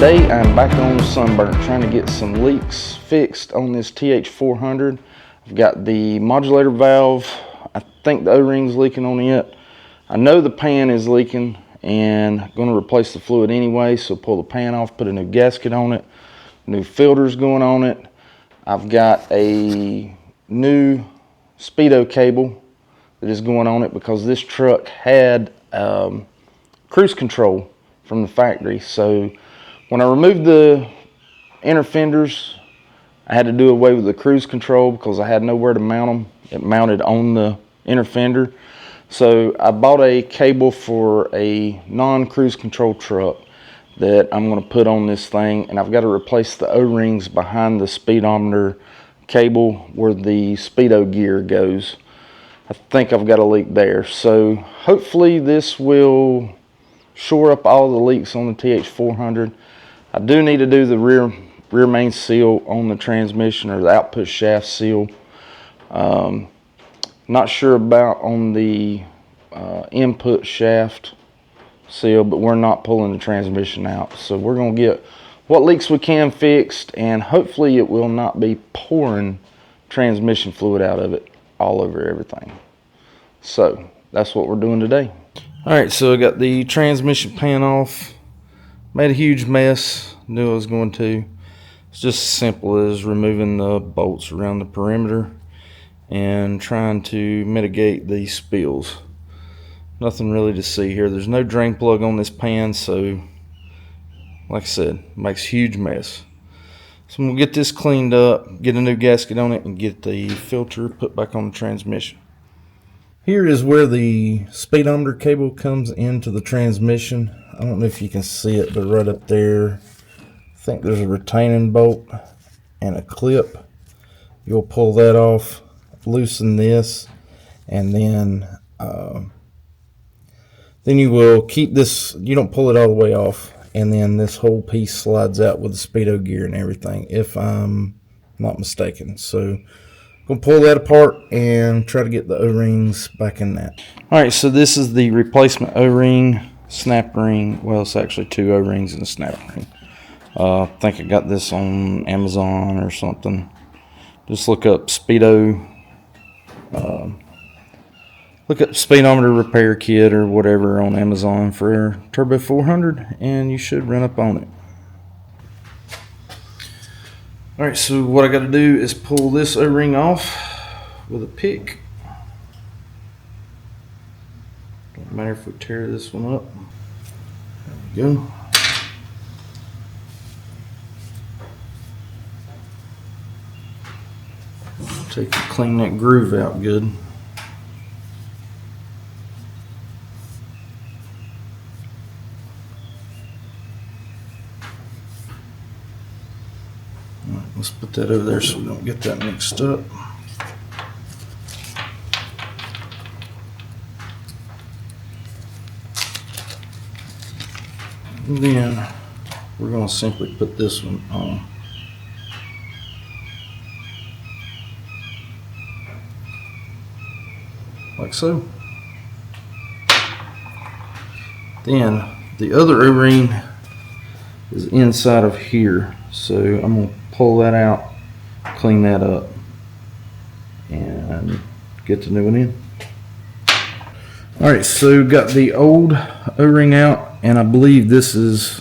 Today I'm back on Sunburn trying to get some leaks fixed on this TH400. I've got the modulator valve. I think the O-ring's leaking on it. I know the pan is leaking and I'm going to replace the fluid anyway, so pull the pan off, put a new gasket on it, new filters going on it. I've got a new Speedo cable that is going on it because this truck had cruise control from the factory. So when I removed the inner fenders, I had to do away with the cruise control because I had nowhere to mount them. It mounted on the inner fender. So I bought a cable for a non-cruise control truck that I'm going to put on this thing, and I've got to replace the O-rings behind the speedometer cable where the speedo gear goes. I think I've got a leak there. So hopefully this will shore up all the leaks on the TH400. I do need to do the rear main seal on the transmission, or the output shaft seal. Not sure about on the input shaft seal, but we're not pulling the transmission out. So we're going to get what leaks we can fixed, and hopefully it will not be pouring transmission fluid out of it all over everything. So that's what we're doing today. Alright, so I got the transmission pan off. Made a huge mess, knew I was going to. It's just as simple as removing the bolts around the perimeter and trying to mitigate these spills. Nothing really to see here. There's no drain plug on this pan, so like I said, makes a huge mess. So I'm going to get this cleaned up, get a new gasket on it, and get the filter put back on the transmission. Here is where the speedometer cable comes into the transmission. I don't know if you can see it, but right up there, I think there's a retaining bolt and a clip. You'll pull that off, loosen this, and then you will keep this. You don't pull it all the way off, and then this whole piece slides out with the speedo gear and everything, if I'm not mistaken. So gonna pull that apart and try to get the O-rings back in that. Alright, so this is the replacement O-ring, snap ring. Well, it's actually two O-rings and a snap ring. I think I got this on Amazon or something. Just look up speedometer repair kit or whatever on Amazon for Turbo 400, and you should run up on it. Alright, so what I got to do is pull this O-ring off with a pick. Don't matter if we tear this one up. There we go. Clean that groove out good. Alright, let's put that over there so we don't get that mixed up. And then we're going to simply put this one on. Like so. Then the other O-ring is inside of here, so I'm going to pull that out, clean that up, and get the new one in. Alright, so got the old O-ring out, and I believe this is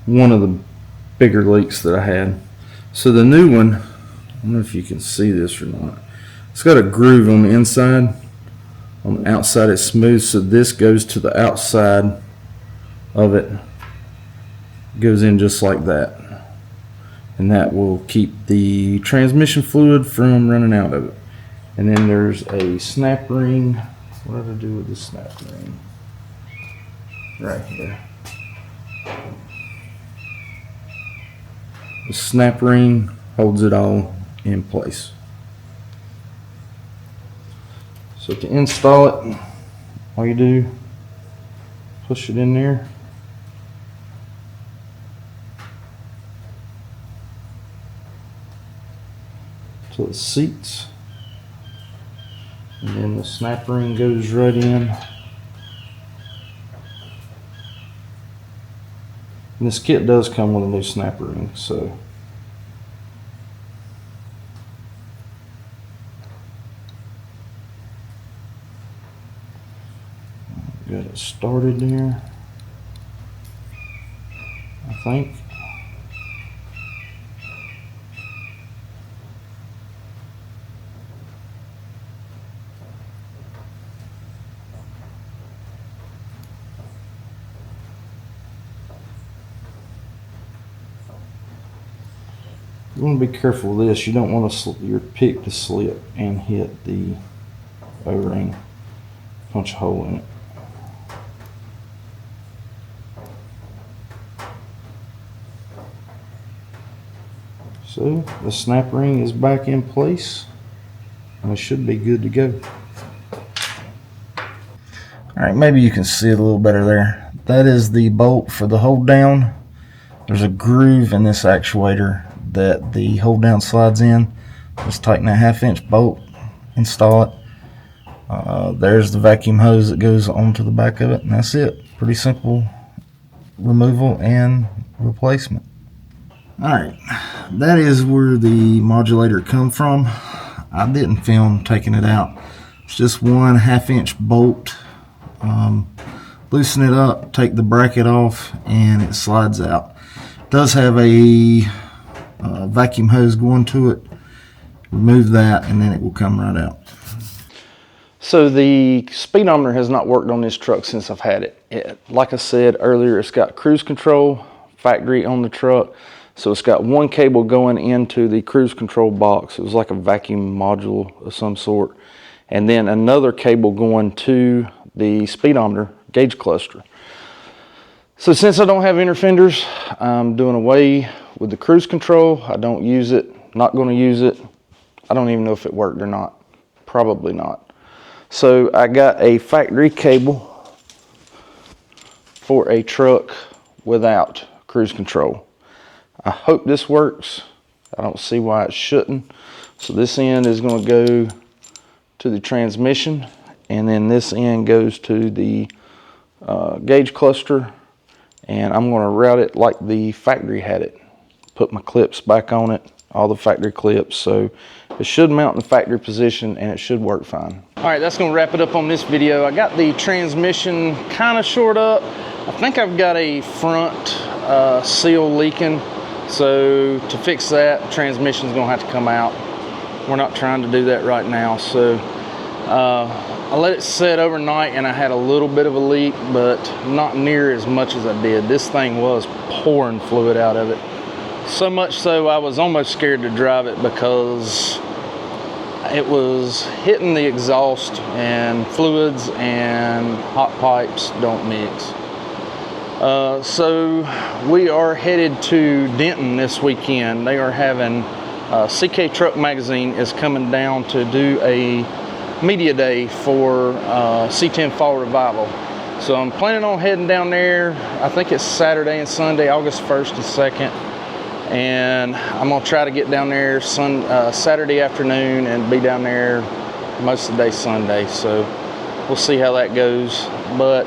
one of the bigger leaks that I had. So the new one, I don't know if you can see this or not, it's got a groove on the inside. On the outside it's smooth, so this goes to the outside of it. Goes in just like that. And that will keep the transmission fluid from running out of it. And then there's a snap ring. What did I do with the snap ring? Right here. The snap ring holds it all in place. So to install it, all you do, push it in there. Till it seats. And then the snap ring goes right in. And this kit does come with a new snapper ring, so. Got it started there, I think. You want to be careful with this. You don't want your pick to slip and hit the O-ring. Punch a hole in it. So the snap ring is back in place and it should be good to go. Alright, maybe you can see it a little better there. That is the bolt for the hold down. There's a groove in this actuator that the hold down slides in. Just tighten that 1/2-inch bolt, install it. There's the vacuum hose that goes onto the back of it, and that's it. Pretty simple removal and replacement. Alright, that is where the modulator come from. I didn't film taking it out. It's just 1/2-inch bolt. Loosen it up, take the bracket off, and it slides out. It does have a vacuum hose going to it. Remove that and then it will come right out. So the speedometer has not worked on this truck since I've had it. Like I said earlier, it's got cruise control, factory on the truck. So it's got one cable going into the cruise control box. It was like a vacuum module of some sort. And then another cable going to the speedometer gauge cluster. So since I don't have inner fenders, I'm doing away with the cruise control. I don't use it, not going to use it. I don't even know if it worked or not. Probably not. So I got a factory cable for a truck without cruise control. I hope this works. I don't see why it shouldn't. So this end is going to go to the transmission, and then this end goes to the gauge cluster, and I'm going to route it like the factory had it. Put my clips back on it, all the factory clips, so it should mount in the factory position and it should work fine. All right, that's going to wrap it up on this video. I got the transmission kind of short up. I think I've got a front seal leaking. So to fix that, transmission's gonna have to come out. We're not trying to do that right now. So I let it set overnight and I had a little bit of a leak, but not near as much as I did. This thing was pouring fluid out of it. So much so I was almost scared to drive it because it was hitting the exhaust, and fluids and hot pipes don't mix. So we are headed to Denton this weekend. They are having CK Truck Magazine is coming down to do a media day for C10 Fall Revival. So I'm planning on heading down there. I think it's Saturday and Sunday, August 1st and 2nd. And I'm gonna try to get down there Saturday afternoon and be down there most of the day Sunday. So we'll see how that goes. But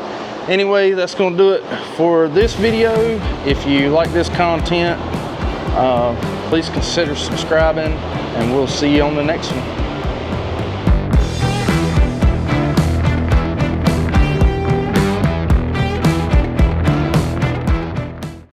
anyway, that's going to do it for this video. If you like this content, please consider subscribing, and we'll see you on the next one.